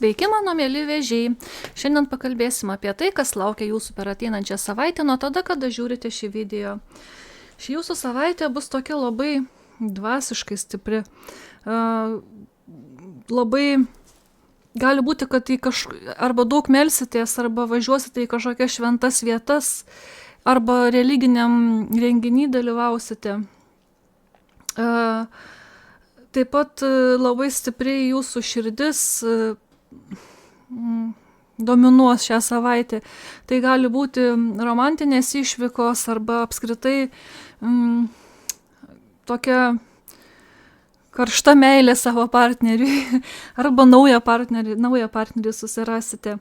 Sveiki, mano mėly vėžiai. Šiandien pakalbėsim apie tai, kas laukia jūsų per ateinančią savaitę nuo tada, kada žiūrite šį video. Ši jūsų savaitė bus tokia labai dvasiškai stipri. Labai gali būti, kad arba daug melsitės, arba važiuosite į kažkokias šventas vietas, arba religiniam renginį dalyvausite. Taip pat labai stipriai jūsų širdis dominuos šią savaitę. Tai gali būti romantinės išvykos arba apskritai tokia karšta meilė savo partneriui arba naują partnerį susirasite.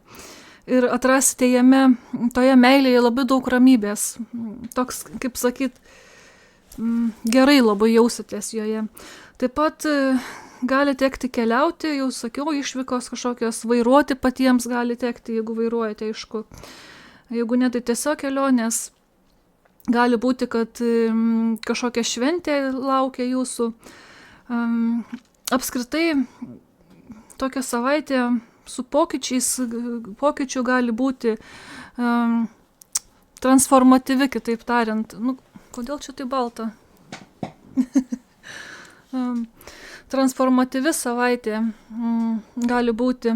Ir atrasite jame, toje meilėje labai daug ramybės. Toks, kaip sakyt, gerai labai jausitės joje. Taip pat gali tekti keliauti, jau sakiau, išvykos kažkokios, vairuoti patiems gali tekti, jeigu vairuojate, aišku. Jeigu ne, tai tiesiog kelionės. Gali būti, kad kažkokia šventė laukia jūsų. Apskritai, tokia savaitė su pokyčių gali būti transformatyvi, kitaip tariant. Kodėl čia tai balta? Transformatyvi savaitė gali būti.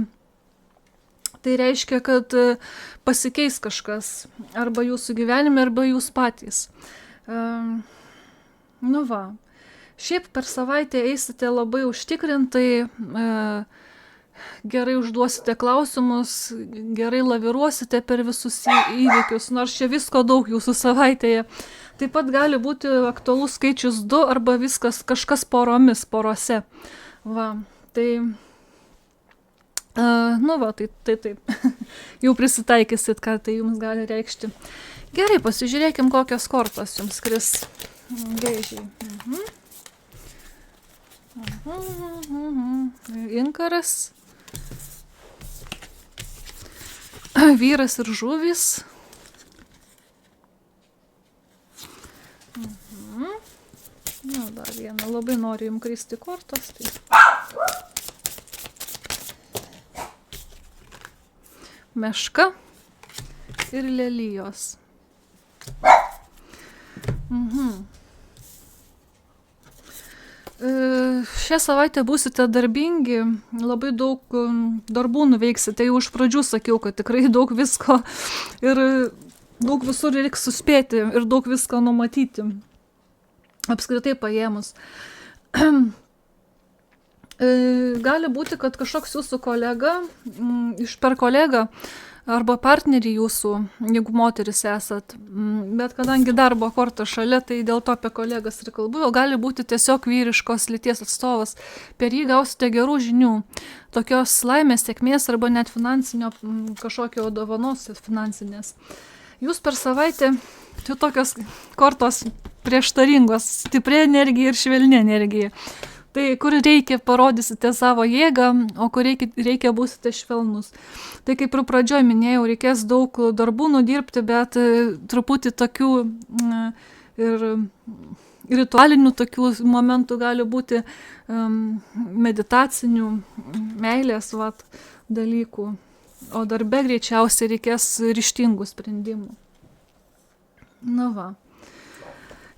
Tai reiškia, kad pasikeis kažkas arba jūsų gyvenime, arba jūs patys. Šiaip per savaitę eisite labai užtikrintai, gerai užduosite klausimus, gerai laviruosite per visus įvykius, nors čia visko daug jūsų savaitėje. Taip pat gali būti aktualus skaičius 2 arba viskas kažkas porose. Tai taip. Jau prisitaikysit, ką tai jums gali reikšti. Gerai, pasižiūrėkim, kokios kortos jums kris vėžiai. Inkaras, vyras ir žuvys. Dar vieną, labai noriu jums kristi kortos. Meška ir lelijos. Šią savaitę būsite darbingi, labai daug darbų nuveiksite. Jau iš pradžių sakiau, kad tikrai daug visko ir daug visur reiks suspėti ir daug visko numatyti. Apskritai paėmus. Gali būti, kad kažkoks jūsų kolega, per kolegą arba partnerį jūsų, jeigu moteris esat, bet kadangi darbo korta šalia, tai dėl to apie kolegas ir kalbu, gali būti tiesiog vyriškos lyties atstovas. Per jį gausite gerų žinių, tokios laimės, sėkmės arba net finansinio kažkokio dovanos finansinės. Jūs per savaitę, čia tokios kortos prieštaringos, stipri energija ir švelni energija. Tai kur reikia, parodysite savo jėgą, o kur reikia būsite švelnus. Tai kaip ir pradžioj minėjau, reikės daug darbų nudirbti, bet truputį tokių ir ritualinių tokių momentų gali būti meditacinių, meilės dalykų. O darbe greičiausiai reikės ryžtingų sprendimų.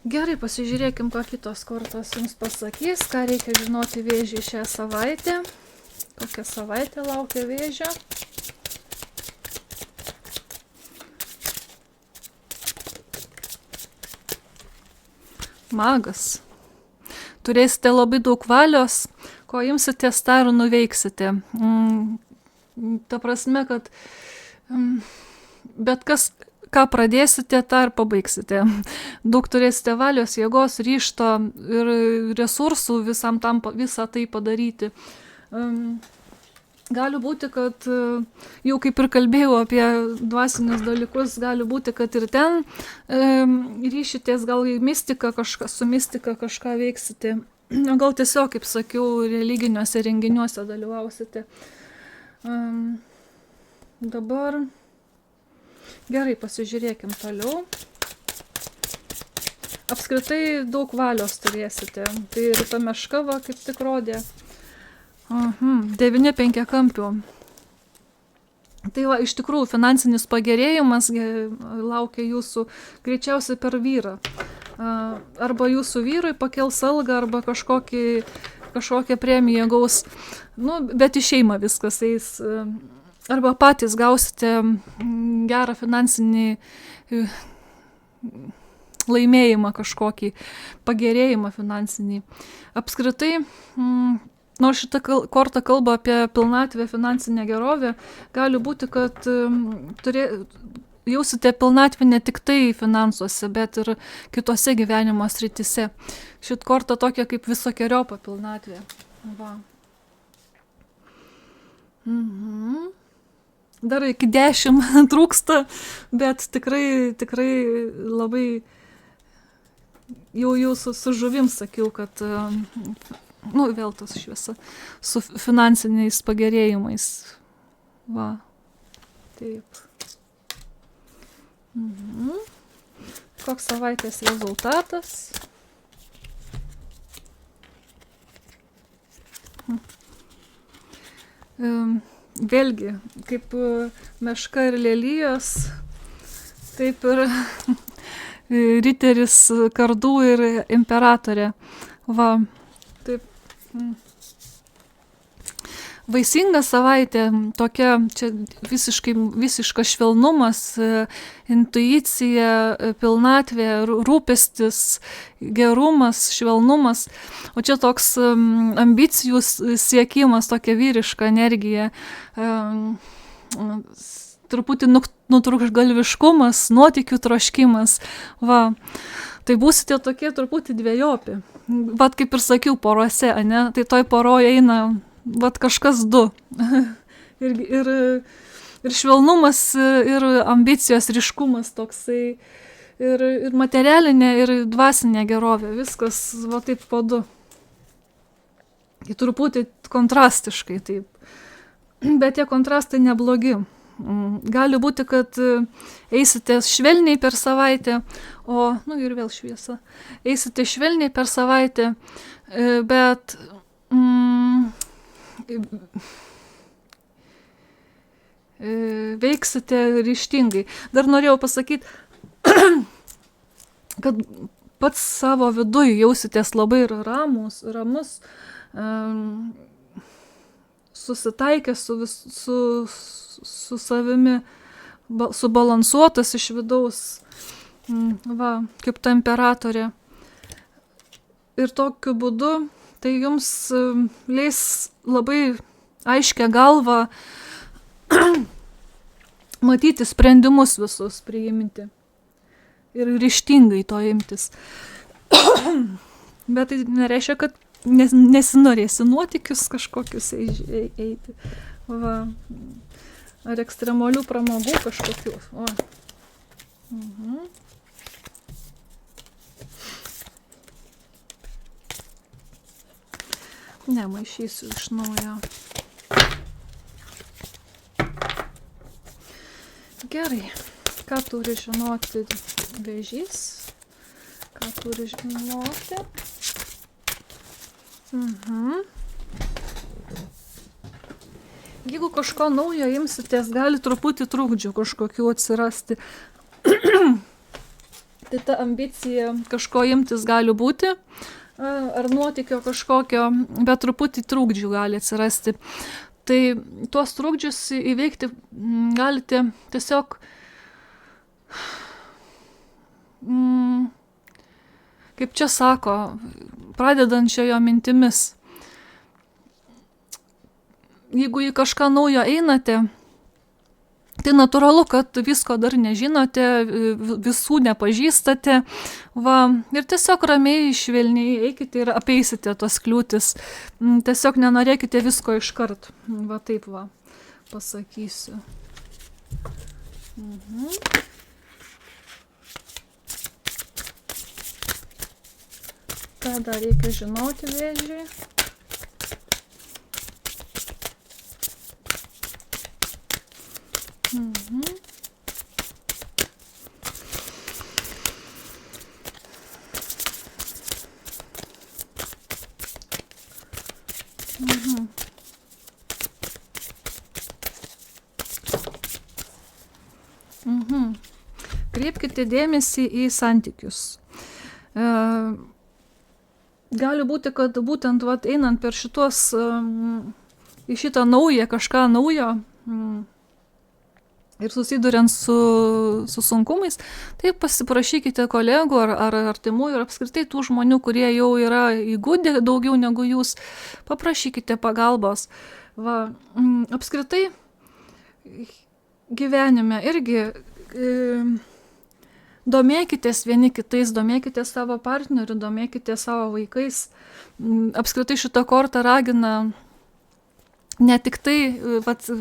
Gerai, pasižiūrėkim, ką kitos kortos jums pasakys, ką reikia žinoti vėžiai šią savaitę. Kokia savaitė laukia vėžio. Magas. Turėsite labai daug valios, ko imsitės, tą ir nuveiksite. Ta prasme, kad bet kas, ką pradėsite, tą ir pabaigsite. Daug turėsite valios, jėgos, ryžto ir resursų visą tai padaryti. Gali būti, kad jau kaip ir kalbėjau apie dvasinius dalykus, gali būti, kad ir ten ryšitės, gal į mistiką, su mistika kažką veiksite. Gal tiesiog, kaip sakiau, religiniuose renginiuose dalyvausite. Dabar gerai, pasižiūrėkim toliau. Apskritai daug valios turėsite. Tai ir ta meška, kaip tik rodė. 9 penkiakampių. Tai va, iš tikrųjų, finansinis pagerėjimas laukia jūsų greičiausiai per vyrą. Arba jūsų vyrui pakels algą, arba kažkokią premiją gaus. Nu, bet į šeimą viskas eis. Arba patys gausite gerą finansinį laimėjimą kažkokį, pagerėjimą finansinį. Apskritai, nors šitą kortą kalba apie pilnatvę, finansinę gerovę, gali būti, kad jausite pilnatvę ne tik tai finansuose, bet ir kitose gyvenimo srityse. Šit korta tokia kaip visokeriopą pilnatvę. Va. Dar iki 10 trūksta, bet tikrai labai jau su žuvim sakiau, kad vėl tas šviesa su finansiniais pagerėjimais. Va. Taip. Koks savaitės rezultatas? Vėlgi, kaip meška ir lelijos, taip ir riteris kardų ir imperatorė. Va, taip. Vaisinga savaitė, tokia čia visiškas švelnumas, intuicija, pilnatvė, rūpestis, gerumas, švelnumas. O čia toks ambicijų siekimas, tokia vyriška energija, truputį nutrūktgalviškumas, nuotykių troškimas. Va. Tai būsite tokie truputį dvejopi. Vat kaip ir sakiau, poruose, ane? Tai toj poroje eina vat kažkas du. ir švelnumas, ir ambicijos, ryškumas toksai. Ir materialinė, ir dvasinė gerovė. Viskas va taip po du. Tai truputį kontrastiškai taip. Bet tie kontrastai neblogi. Gali būti, kad eisite švelniai per savaitę, ir vėl šviesa. Eisite švelniai per savaitę, bet veiksite ryžtingai. Dar norėjau pasakyti, kad pats savo viduj jausitės labai ramus, susitaikęs su savimi, subalansuotas iš vidaus, va, kaip ta imperatorė. Ir tokiu būdu tai jums leis labai aiškę galvą matyti sprendimus visus priimti ir ryžtingai to imtis. Bet tai nereiškia, kad nesinorėsi nuotykius kažkokius eiti. Va. Ar ekstremalių pramogų kažkokių. Nemaišysiu iš naujo. Gerai. Ką turi žinoti Vėžys? Ką turi žinoti? Jeigu kažko naujo imsitės, gali truputį trukdžių kažkokių atsirasti. Tai ta ambicija kažko imtis gali būti, ar nuotykio kažkokio, bet truputį trukdžių gali atsirasti. Tai tuos trukdžius įveikti galite tiesiog, kaip čia sako, pradedančiojo mintimis. Jeigu į kažką naujo einate, tai natūralu, kad visko dar nežinote, visų nepažįstate. Va, ir tiesiog ramiai, švelniai eikite ir apeisite tos kliūtis. Tiesiog nenorėkite visko iškart. Va taip va, pasakysiu. Ką dar reikia žinoti Vėžiui? Kreipkite dėmesį į santykius. Gali būti, kad būtent einant per šitos, į šitą naują, kažką naujo ir susiduriant su sunkumais, tai pasiprašykite kolegų ar artimųjų ir apskritai tų žmonių, kurie jau yra įgūdę daugiau negu jūs, paprašykite pagalbos. Apskritai gyvenime irgi domėkitės vieni kitais, domėkitės savo partneriu, domėkitės savo vaikais. Apskritai šitą kortą ragina ne tik tai,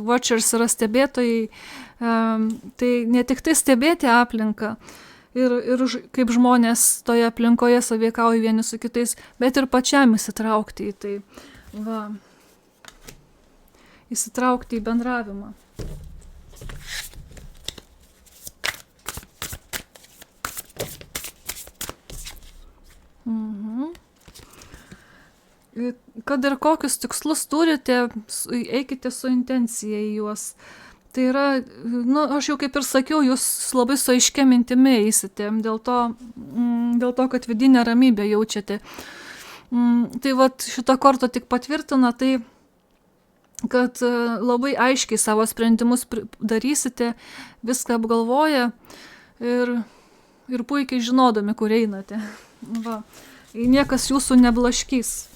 watchers yra stebėtojai, tai ne tik tai stebėti aplinką ir kaip žmonės toje aplinkoje sąveikauja vieni su kitais, bet ir pačiam įsitraukti į tai. Įsitraukti į bendravimą. Kad ir kokius tikslus turite, eikite su intencija į juos. Tai yra, aš jau kaip ir sakiau, jūs labai su aiškia mintimi eisite, dėl to, kad vidinę ramybę jaučiate. Tai šitą kortą tik patvirtina tai, kad labai aiškiai savo sprendimus darysite, viską apgalvoję ir puikiai žinodami, kur einate. Niekas jūsų neblaškys.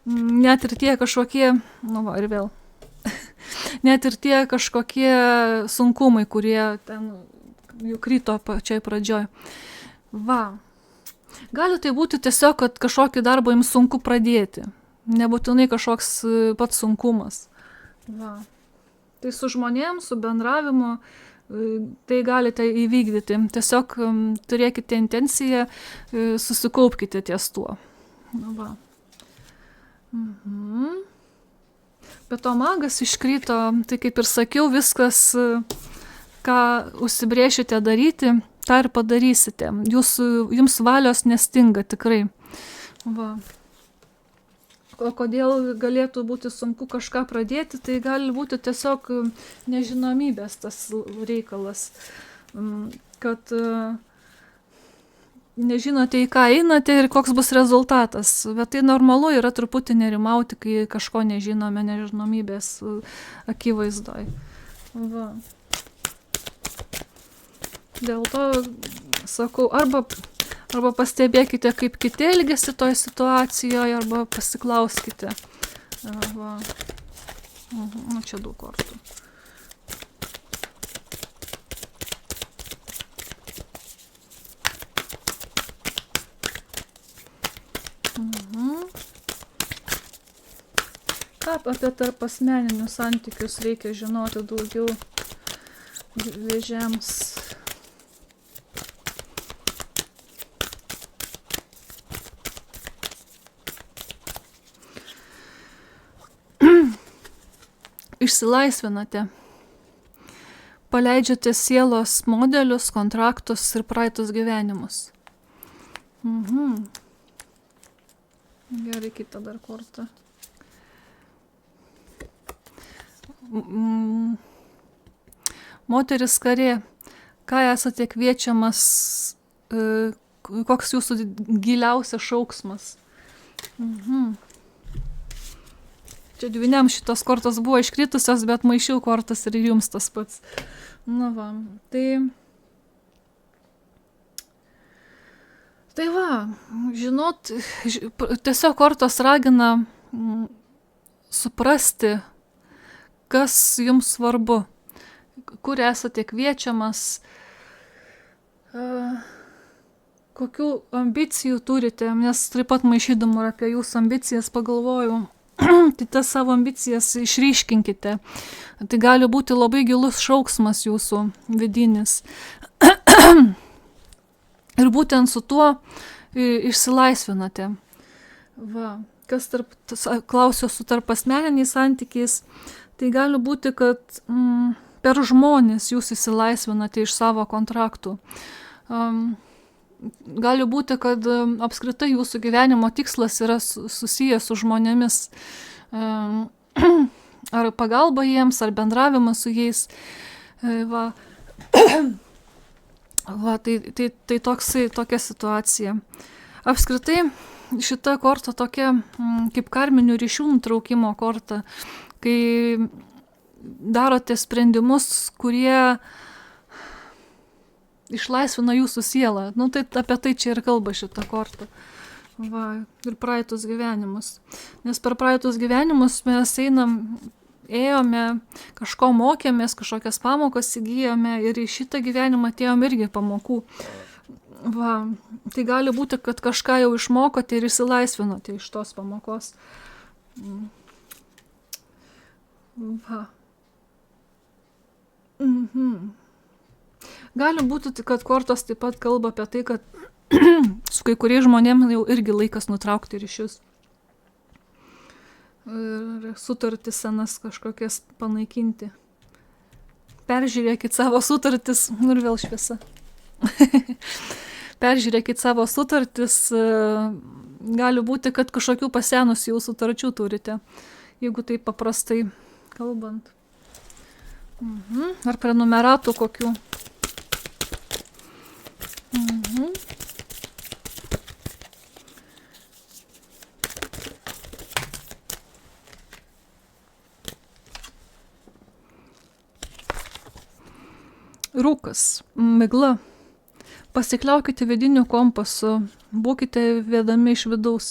Net ir tie kažkokie, ir vėl, net ir tie kažkokie sunkumai, kurie ten jau krito pačioj pradžioj. Gali tai būti tiesiog, kad kažkokį darbą jums sunku pradėti. Nebūtinai kažkoks pats sunkumas. Tai su žmonėm, su bendravimu, tai galite įvykdyti. Tiesiog turėkite intenciją, susikaupkite ties tuo. Bet to magas iškrito, tai kaip ir sakiau, viskas, ką užsibrėšite daryti, tą ir padarysite. Jums valios nestinga tikrai. O kodėl galėtų būti sunku kažką pradėti, tai gali būti tiesiog nežinomybės tas reikalas, kad nežinote, į ką einate ir koks bus rezultatas. Bet tai normalu yra truputį nerimauti, kai kažko nežinome nežinomybės akivaizdoj. Dėl to sakau, arba pastebėkite, kaip kiti elgiasi toj situacijoje, arba pasiklauskite. Čia daug kortų. Ką apie tarp asmeninius santykius reikia žinoti daugiau vėžiams? Išsilaisvinate. Paleidžiate sielos modelius, kontraktus ir praeitus gyvenimus. Gerai, kitą dar kortą. Moteris karė, ką esate kviečiamas, koks jūsų giliausias šauksmas? Čia dvyniam šitos kortos buvo iškritusios, bet maišiau kortas ir jums tas pats. Tai žinot, tiesiog kortos ragina suprasti, kas jums svarbu, kur esate kviečiamas, kokių ambicijų turite, nes taip pat maišydama apie jūsų ambicijas pagalvojau, tai tas savo ambicijas išryškinkite. Tai gali būti labai gilus šauksmas jūsų vidinis. Ir būtent su tuo išsilaisvinate. Kas klausiu su tarp asmeniniais santykiais, tai gali būti, kad per žmonės jūs įsilaisvinate iš savo kontraktų. Gali būti, kad apskritai jūsų gyvenimo tikslas yra susijęs su žmonėmis. Ar pagalba jiems, ar bendravimas su jais. Va, tai tokia situacija. Apskritai, šita korta tokia kaip karminių ryšių nutraukimo korta, kai darote sprendimus, kurie išlaisvina jūsų sielą. Nu, tai apie tai čia ir kalba šita korta. Va, ir praeitus gyvenimus. Nes per praeitus gyvenimus mes ėjome, kažko mokėmės, kažkokias pamokas įgyjome ir į šitą gyvenimą atėjom irgi pamokų. Va, tai gali būti, kad kažką jau išmokote ir išsilaisvinote iš tos pamokos. Va. Gali būti, kad kortos taip pat kalba apie tai, kad su kai kuriais žmonėms jau irgi laikas nutraukti ryšius. Ir sutartis senas kažkokias panaikinti. Peržiūrėkit savo sutartis, ir vėl šviesa. Peržiūrėkit savo sutartis, gali būti, kad kažkokių pasenusių jau sutarčių turite, jeigu taip paprastai kalbant. Ar prenumeratų kokių. Rūkas, migla. Pasikliaukite vidiniu kompasu, būkite vedami iš vidaus.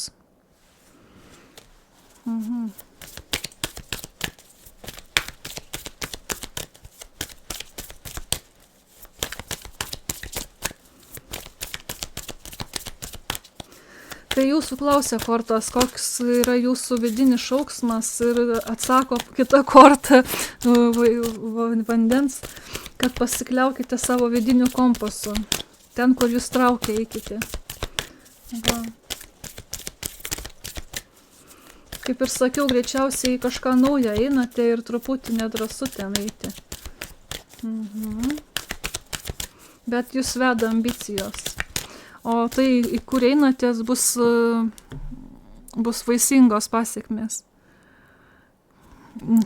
Kai jūsų klausia kortos, koks yra jūsų vidinis šauksmas ir atsako kita korta vandens, kad pasikliaukite savo vidiniu kompasu. Ten, kur jūs traukia, eikite. Va. Kaip ir sakiau, greičiausiai kažką naują einate ir truputį nedrąsu ten eiti. Bet jūs veda ambicijos. O tai, į kur einatės, bus vaisingos pasiekmės.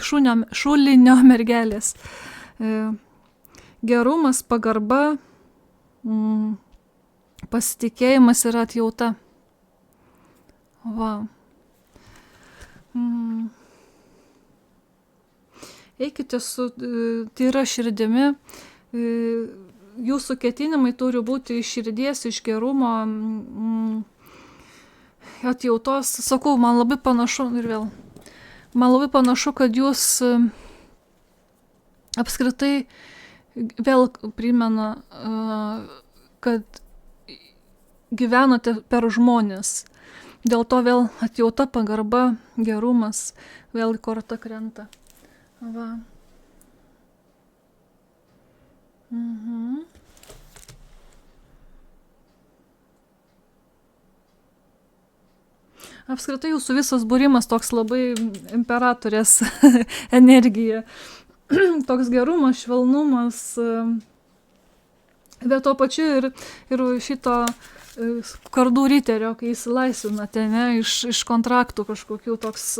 Šulinio mergelės. Gerumas, pagarba, pasitikėjimas ir atjauta. Va. Eikite su tyra širdimi. Jūsų ketinimai turi būti iš širdies, iš gerumo, atjautos. Sakau, man labai panašu, kad jūs apskritai vėl primena, kad gyvenote per žmonės. Dėl to vėl atjauta, pagarba, gerumas, vėl korta krenta. Va. Apskritai jūsų visas būrimas toks labai imperatorės energija. Toks gerumas, švelnumas. Bet to pačiu ir šito kardų riterio, kai įsilaisvinate, ne, iš kontraktų kažkokių toks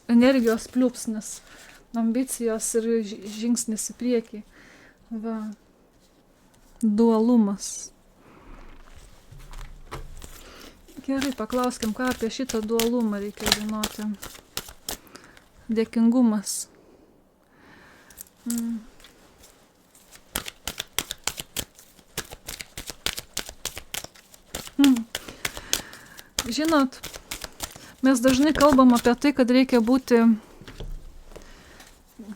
energijos pliūpsnis, ambicijos ir žingsnis į priekį. Va. Dualumas. Gerai, paklauskim, ką apie šitą dualumą reikia žinoti. Dėkingumas. Žinot, mes dažnai kalbam apie tai, kad reikia būti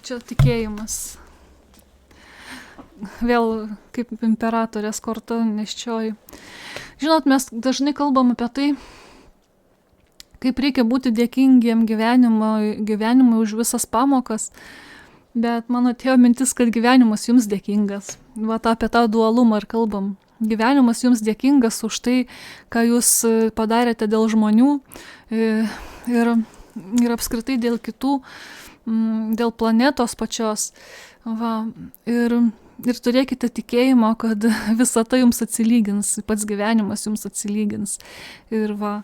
čia tikėjimas. Vėl kaip imperatorės korta neščioji. Žinot, mes dažnai kalbam apie tai, kaip reikia būti dėkingiem gyvenimui už visas pamokas, bet mano atėjo mintis, kad gyvenimas jums dėkingas. Va, apie tą dualumą ir kalbam. Gyvenimas jums dėkingas už tai, ką jūs padarėte dėl žmonių ir apskritai dėl kitų, dėl planetos pačios. Va, ir turėkite tikėjimo, kad visa tai jums atsilygins, pats gyvenimas jums atsilygins. Ir va,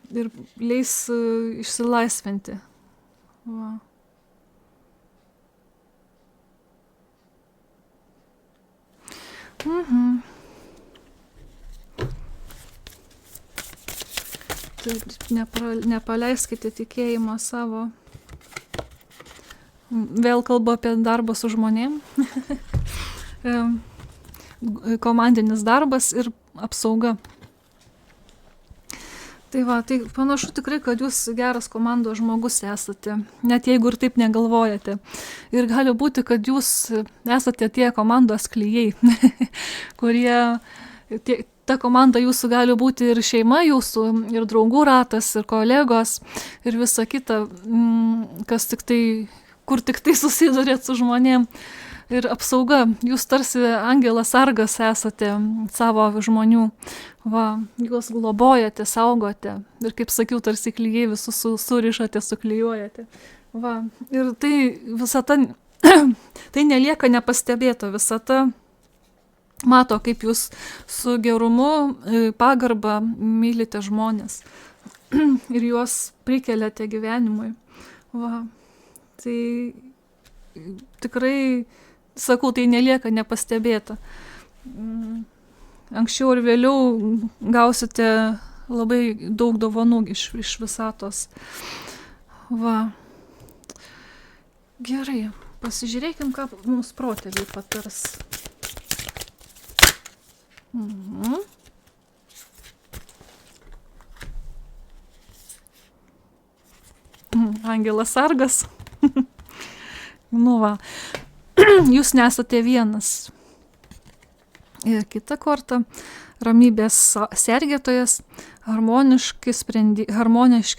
ir leis išsilaisvinti. Va. nepaleiskite tikėjimo savo. Vėl kalbu apie darbą su žmonėm. Komandinis darbas ir apsauga. Tai va, tai panašu tikrai, kad jūs geras komandos žmogus esate, net jeigu ir taip negalvojate. Ir gali būti, kad jūs esate tie komandos klijai, kurie, ta komanda jūsų gali būti ir šeima jūsų, ir draugų ratas, ir kolegos, ir visa kita, kas tik tai, kur tik tai susidurėt su žmonėm. Ir apsauga, jūs tarsi angelas sargas esate savo žmonių, va, juos globojate, saugote ir kaip sakiau, tarsi klijai visus surišate, suklijuojate. Va, ir tai visata, tai nelieka nepastebėta, visata mato, kaip jūs su gerumu, pagarba mylite žmonės ir juos prikeliate gyvenimui. Va, tai tikrai sakau, tai nelieka nepastebėta. Anksčiau ir vėliau gausite labai daug dovanų iš visatos. Va. Gerai, pasižiūrėkim, ką mums protėviai patars. Angelas sargas. Nu va. Jūs nesate vienas. Ir kitą kartą ramybės sergėtojas, harmoniški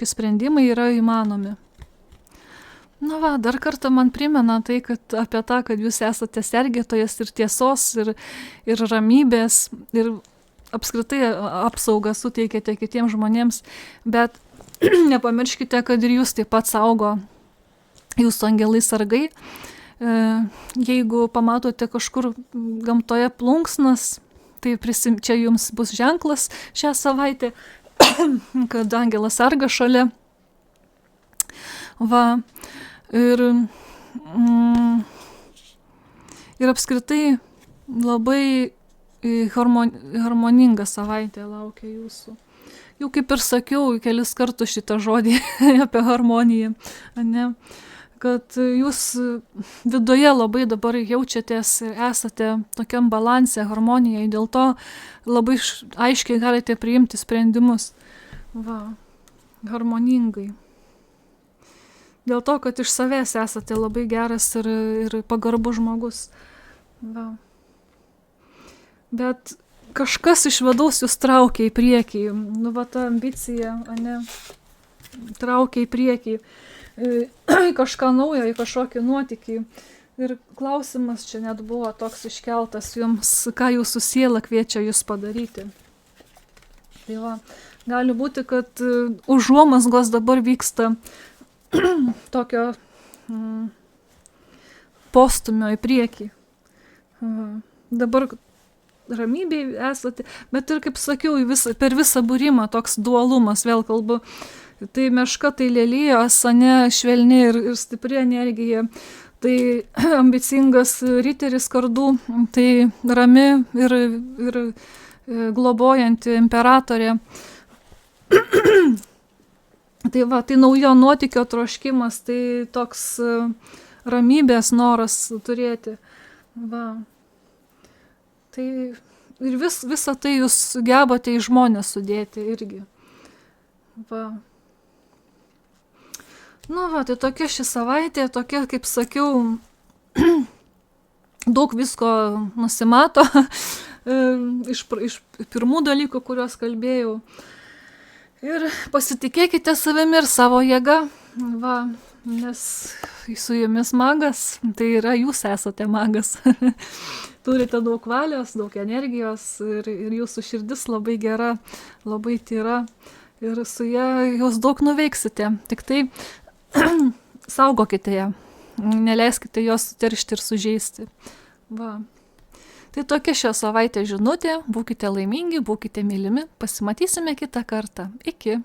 sprendimai yra įmanomi. Na va, dar kartą man primena tai, kad apie tą, kad jūs esate sergėtojas ir tiesos, ir ramybės, ir apskritai apsaugą suteikėte kitiems žmonėms, bet nepamirškite, kad ir jūs taip pat saugo jūsų angelai sargai. Jeigu pamatote kažkur gamtoje plunksnas, tai čia jums bus ženklas šią savaitę, kad angelas sarga šalia. Va, ir apskritai labai harmoninga savaitė laukia jūsų. Jau kaip ir sakiau, kelis kartus šitą žodį apie harmoniją, ne? Kad jūs viduje labai dabar jaučiatės ir esate tokiam balanse, harmonijai, dėl to labai aiškiai galite priimti sprendimus. Va, harmoningai. Dėl to, kad iš savęs esate labai geras ir pagarbus žmogus. Va. Bet kažkas iš vidaus jūs traukia į priekį. Nu, va, ta ambicija, ane, traukia į priekį. Į kažką naujo, į kažkokį nuotykį. Ir klausimas čia net buvo toks iškeltas jums, ką jūsų siela kviečia jūs padaryti. Tai va, gali būti, kad užuomazgos dabar vyksta tokio postumio į priekį. Va. Dabar ramybėj esate, bet ir, kaip sakiau, per visą būrimą toks dualumas, vėl kalbu. Tai meška, tai lelijos, ane, švelni ir stipri energija. Tai ambicingas riteris kardų, tai rami ir globojanti imperatorė. Tai va, tai naujo nuotykio troškimas, tai toks ramybės noras turėti. Va. Tai ir visą tai jūs gebate į žmonės sudėti irgi. Va. Nu va, tai tokia ši savaitė, tokia, kaip sakiau, daug visko nusimato iš pirmų dalykų, kuriuos kalbėjau. Ir pasitikėkite savimi ir savo jėga, va, nes su jumis magas, tai yra jūs esate magas. Turite daug valios, daug energijos ir jūsų širdis labai gera, labai tyra ir su ja jūs daug nuveiksite. Tik tai saugokite ją, neleiskite jos suteršti ir sužeisti. Va. Tai tokia šią savaitę žinutė, būkite laimingi, būkite mylimi, pasimatysime kitą kartą. Iki.